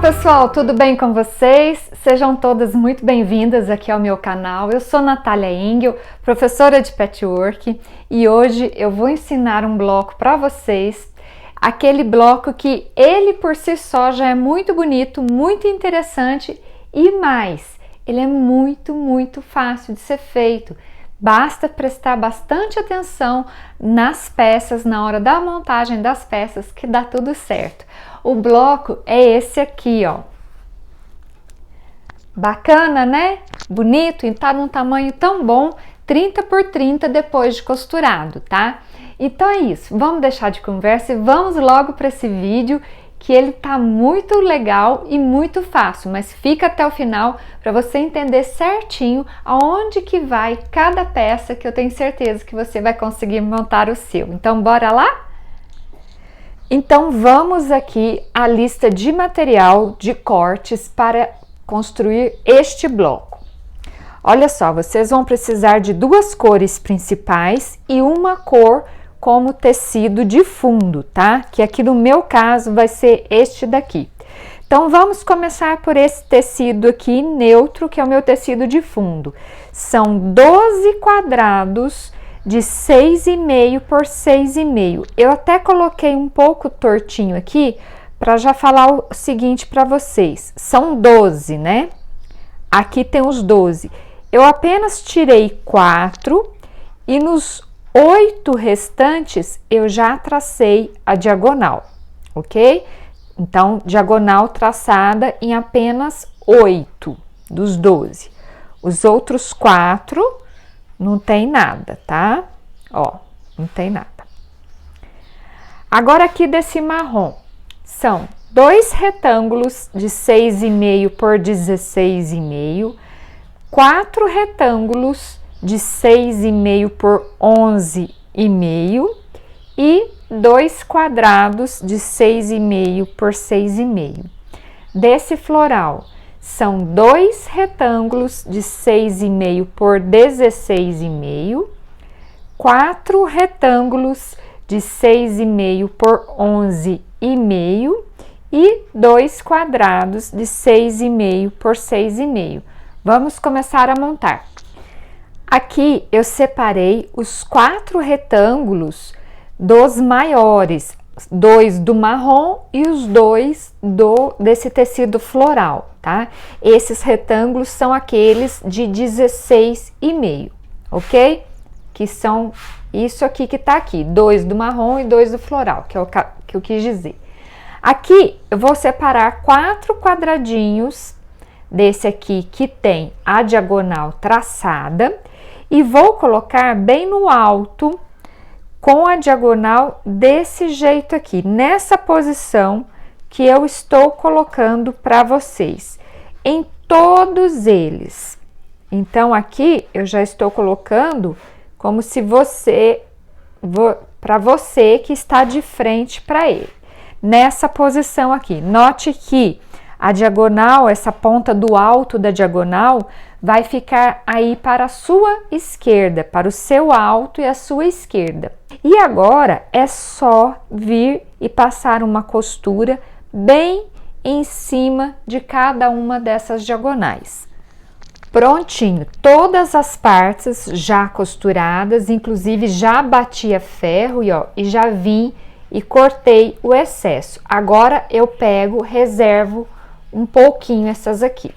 pessoal, tudo bem com vocês? Sejam todas muito bem-vindas aqui ao meu canal. Eu sou Natália Engel, professora de patchwork, e hoje eu vou ensinar um bloco para vocês, aquele bloco que ele por si só já é muito bonito, muito interessante e mais, ele é muito fácil de ser feito. Basta prestar bastante atenção nas peças, na hora da montagem das peças, que dá tudo certo. O bloco é esse aqui, ó. Bacana, né? Bonito, e tá num tamanho tão bom, 30 por 30 depois de costurado, tá? Então é isso, vamos deixar de conversa e vamos logo para esse vídeo, que ele tá muito legal e muito fácil, mas fica até o final para você entender certinho aonde que vai cada peça, que eu tenho certeza que você vai conseguir montar o seu. Então bora lá? Então vamos aqui à lista de material de cortes para construir este bloco. Olha só, vocês vão precisar de duas cores principais e uma cor como tecido de fundo, tá? Que aqui no meu caso vai ser este daqui. Então vamos começar por esse tecido aqui neutro, que é o meu tecido de fundo. São 12 quadrados de 6,5 por 6,5. Eu até coloquei um pouco tortinho aqui para já falar o seguinte para vocês. São 12, né? Aqui tem os 12. Eu apenas tirei 4 e nos 8 restantes eu já tracei a diagonal, ok? Então, diagonal traçada em apenas 8 dos 12. Os outros 4 não tem nada, tá? Ó, não tem nada. Agora aqui desse marrom, são 2 retângulos de 6,5 por 16,5, 4 retângulos de 6,5 por 11,5 e 2 quadrados de 6,5 por 6,5. Desse floral, são 2 retângulos de 6,5 por 16,5, 4 retângulos de 6,5 por 11,5 e 2 quadrados de 6,5 por 6,5. Vamos começar a montar. Aqui eu separei os 4 retângulos dos maiores, 2 do marrom e os 2 desse tecido floral, tá? Esses retângulos são aqueles de 16,5, ok? Que são isso aqui que tá aqui, 2 do marrom e 2 do floral, que é o que eu quis dizer. Aqui eu vou separar 4 quadradinhos desse aqui que tem a diagonal traçada e vou colocar bem no alto com a diagonal desse jeito aqui, nessa posição que eu estou colocando para vocês, em todos eles. Então aqui eu já estou colocando como se para você que está de frente para ele, nessa posição aqui. Note que a diagonal, essa ponta do alto da diagonal, vai ficar aí para a sua esquerda, para o seu alto e a sua esquerda. E agora é só vir e passar uma costura bem em cima de cada uma dessas diagonais. Prontinho, todas as partes já costuradas, inclusive já bati a ferro e já vim e cortei o excesso. Agora eu pego, reservo um pouquinho essas aqui.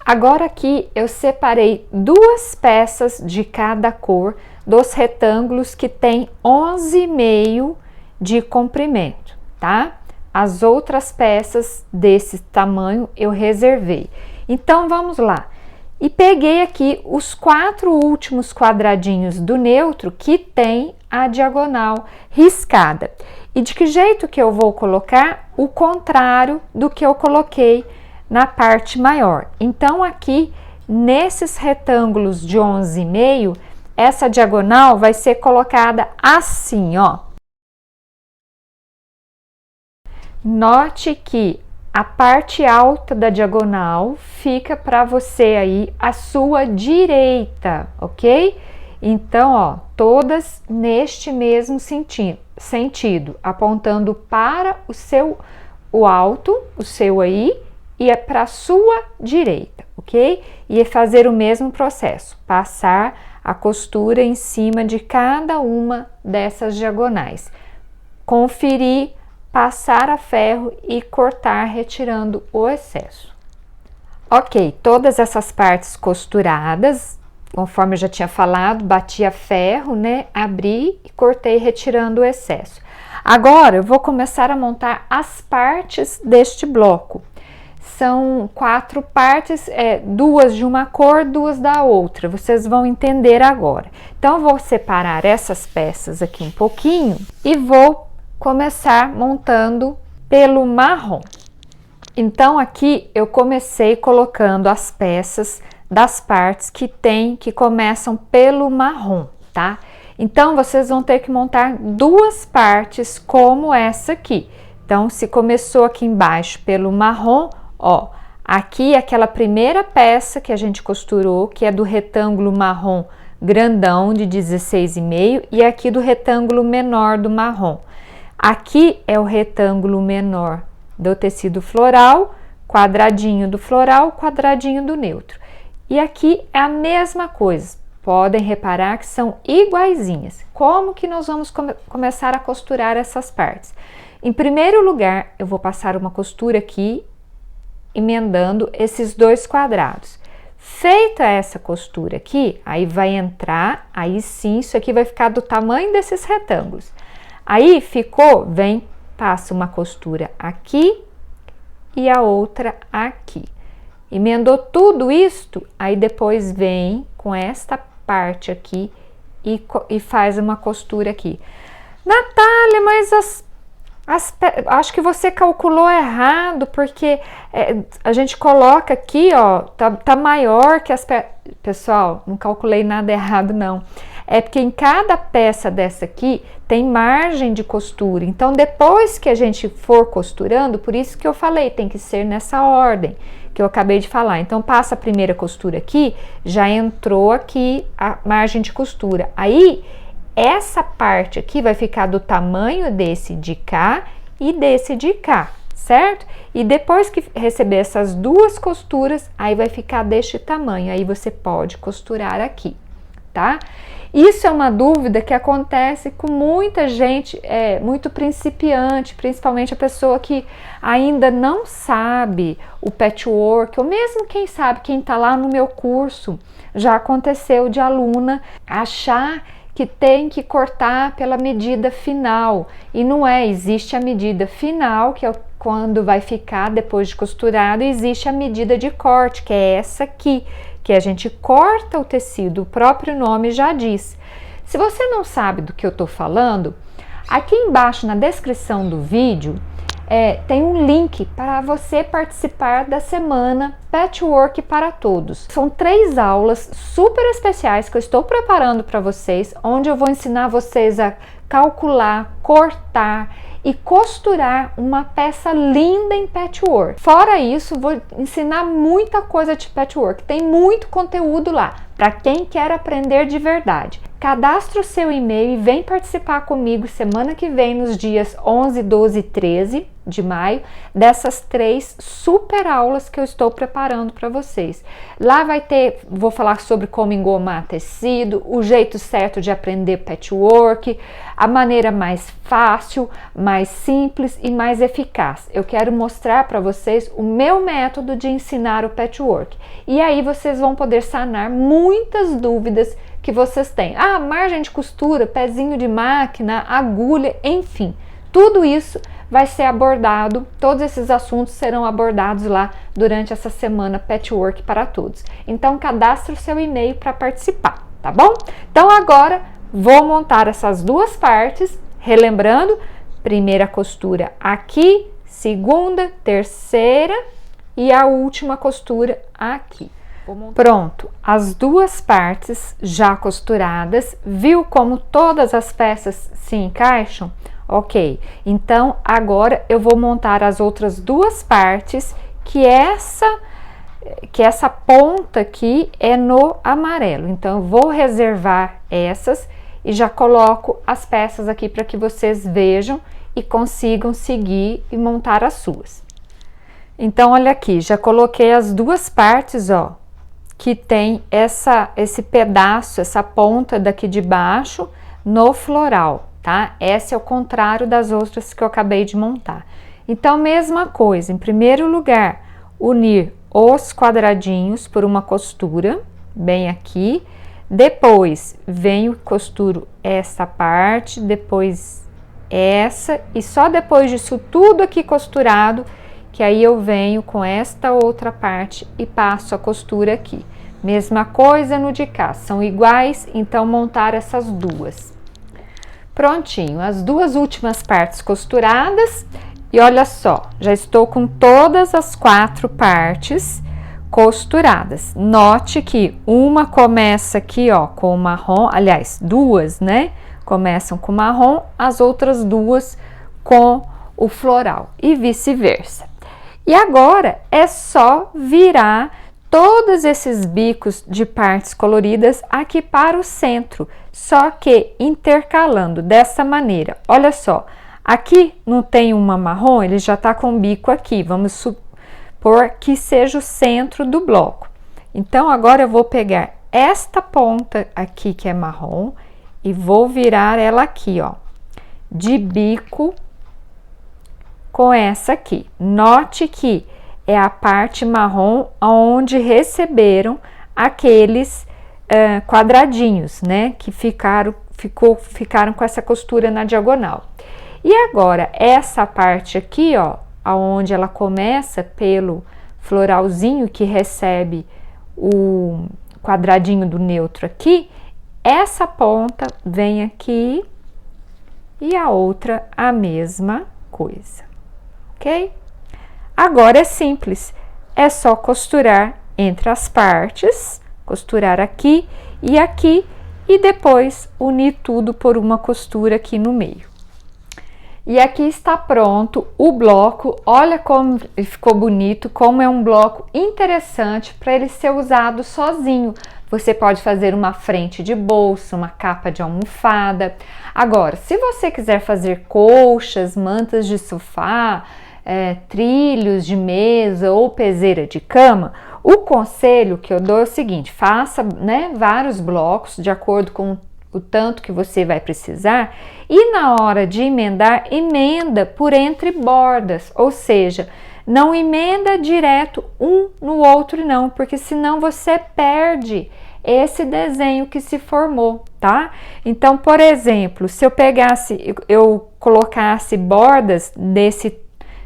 Agora aqui eu separei 2 peças de cada cor dos retângulos que tem 11,5 de comprimento, tá? As outras peças desse tamanho eu reservei. Então vamos lá. E peguei aqui os 4 últimos quadradinhos do neutro que tem a diagonal riscada. E de que jeito que eu vou colocar? O contrário do que eu coloquei na parte maior. Então aqui nesses retângulos de 11,5, essa diagonal vai ser colocada assim, ó. Note que a parte alta da diagonal fica para você aí à sua direita, ok? Então, ó, todas neste mesmo sentido, apontando para o seu o alto, o seu aí, e é para a sua direita, ok? E fazer o mesmo processo, passar a costura em cima de cada uma dessas diagonais. Conferir, passar a ferro e cortar, retirando o excesso. Ok, todas essas partes costuradas, conforme eu já tinha falado, bati a ferro, né? Abri e cortei, retirando o excesso. Agora eu vou começar a montar as partes deste bloco. São 4 partes, 2 de uma cor, 2 da outra. Vocês vão entender agora. Então, eu vou separar essas peças aqui um pouquinho e vou começar montando pelo marrom. Então, aqui eu comecei colocando as peças das partes que começam pelo marrom, tá? Então, vocês vão ter que montar 2 partes como essa aqui. Então, se começou aqui embaixo pelo marrom, ó, aqui é aquela primeira peça que a gente costurou, que é do retângulo marrom grandão de 16,5 e aqui do retângulo menor do marrom. Aqui é o retângulo menor do tecido floral, quadradinho do floral, quadradinho do neutro. E aqui é a mesma coisa. Podem reparar que são iguaizinhas. Como que nós vamos começar a costurar essas partes? Em primeiro lugar, eu vou passar uma costura aqui, emendando esses 2 quadrados. Feita essa costura aqui, aí vai entrar, aí sim, isso aqui vai ficar do tamanho desses retângulos. Aí ficou, vem, passa uma costura aqui e a outra aqui. Emendou tudo isto, aí depois vem com esta parte aqui e faz uma costura aqui. Natália, mas acho que você calculou errado, porque a gente coloca aqui, ó, tá maior que as peças. Pessoal, não calculei nada errado, não. É porque em cada peça dessa aqui tem margem de costura. Então, depois que a gente for costurando, por isso que eu falei, tem que ser nessa ordem que eu acabei de falar. Então, passa a primeira costura aqui, já entrou aqui a margem de costura. Aí, essa parte aqui vai ficar do tamanho desse de cá e desse de cá, certo? E depois que receber essas 2 costuras, aí vai ficar deste tamanho. Aí você pode costurar aqui, tá? Isso é uma dúvida que acontece com muita gente, muito principiante, principalmente a pessoa que ainda não sabe o patchwork, ou mesmo quem sabe, quem tá lá no meu curso, já aconteceu de aluna achar que tem que cortar pela medida final, e não é, existe a medida final, que é quando vai ficar depois de costurado, e existe a medida de corte, que é essa aqui, que a gente corta o tecido, o próprio nome já diz. Se você não sabe do que eu tô falando, aqui embaixo na descrição do vídeo tem um link para você participar da semana Patchwork para Todos. São 3 aulas super especiais que eu estou preparando para vocês, onde eu vou ensinar vocês a calcular, cortar e costurar uma peça linda em patchwork. Fora isso, vou ensinar muita coisa de patchwork. Tem muito conteúdo lá para quem quer aprender de verdade. Cadastre o seu e-mail e vem participar comigo semana que vem, nos dias 11, 12 e 13 de maio, dessas 3 super aulas que eu estou preparando para vocês. Lá vou falar sobre como engomar tecido, o jeito certo de aprender patchwork, a maneira mais fácil, mais simples e mais eficaz. Eu quero mostrar para vocês o meu método de ensinar o patchwork. E aí vocês vão poder sanar muitas dúvidas que vocês têm. Margem de costura, pezinho de máquina, agulha, enfim. Tudo isso vai ser abordado, todos esses assuntos serão abordados lá durante essa semana Patchwork para Todos. Então, cadastre o seu e-mail para participar, tá bom? Então, agora vou montar essas 2 partes, relembrando, primeira costura aqui, segunda, terceira e a última costura aqui. Pronto, as 2 partes já costuradas, viu como todas as peças se encaixam? Ok, então agora eu vou montar as outras 2 partes, que essa ponta aqui é no amarelo. Então eu vou reservar essas e já coloco as peças aqui para que vocês vejam e consigam seguir e montar as suas. Então, olha aqui, já coloquei as duas partes, ó, que tem esse pedaço, essa ponta daqui de baixo no floral, tá? Essa é o contrário das outras que eu acabei de montar. Então, mesma coisa, em primeiro lugar, unir os quadradinhos por uma costura, bem aqui. Depois, venho e costuro essa parte, depois essa, e só depois disso tudo aqui costurado, que aí eu venho com esta outra parte e passo a costura aqui. Mesma coisa no de cá, são iguais, então montar essas duas. Prontinho, as duas últimas partes costuradas, e olha só, já estou com todas as 4 partes costuradas. Note que uma começa aqui, ó, com o marrom, aliás, duas, né? Começam com marrom, as outras duas com o floral e vice-versa. E agora é só virar todos esses bicos de partes coloridas aqui para o centro, só que intercalando dessa maneira. Olha só, aqui não tem uma marrom, ele já tá com o bico aqui, vamos supor que seja o centro do bloco. Então, agora eu vou pegar esta ponta aqui que é marrom e vou virar ela aqui, ó, de bico com essa aqui. Note que é a parte marrom onde receberam aqueles quadradinhos, né? Que ficaram com essa costura na diagonal. E agora, essa parte aqui, ó, aonde ela começa pelo floralzinho que recebe o quadradinho do neutro aqui, essa ponta vem aqui e a outra a mesma coisa, ok? Agora é simples, é só costurar entre as partes, costurar aqui e depois unir tudo por uma costura aqui no meio. E aqui está pronto o bloco, olha como ficou bonito, como é um bloco interessante para ele ser usado sozinho. Você pode fazer uma frente de bolsa, uma capa de almofada. Agora, se você quiser fazer colchas, mantas de sofá, trilhos de mesa ou peseira de cama, o conselho que eu dou é o seguinte: faça, né, vários blocos de acordo com o tanto que você vai precisar e na hora de emendar, emenda por entre bordas, ou seja, não emenda direto um no outro não, porque senão você perde esse desenho que se formou, tá? Então, por exemplo, se eu colocasse bordas desse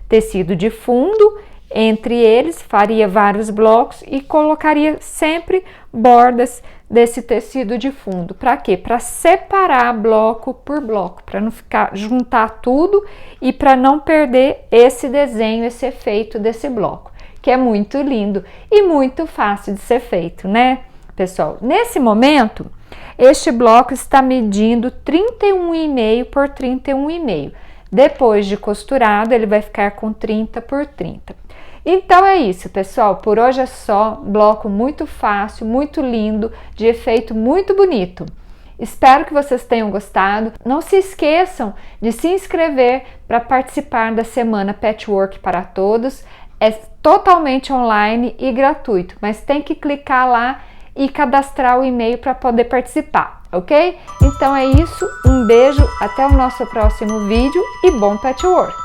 tecido de fundo, entre eles faria vários blocos e colocaria sempre bordas desse tecido de fundo. Para quê? Para separar bloco por bloco, para não juntar tudo e para não perder esse desenho, esse efeito desse bloco, que é muito lindo e muito fácil de ser feito, né, pessoal? Nesse momento, este bloco está medindo 31,5 por 31,5. Depois de costurado, ele vai ficar com 30 por 30. Então é isso, pessoal, por hoje é só. Bloco muito fácil, muito lindo, de efeito muito bonito. Espero que vocês tenham gostado. Não se esqueçam de se inscrever para participar da Semana Patchwork para Todos. É totalmente online e gratuito, mas tem que clicar lá e cadastrar o e-mail para poder participar, ok? Então é isso, um beijo, até o nosso próximo vídeo e bom patchwork!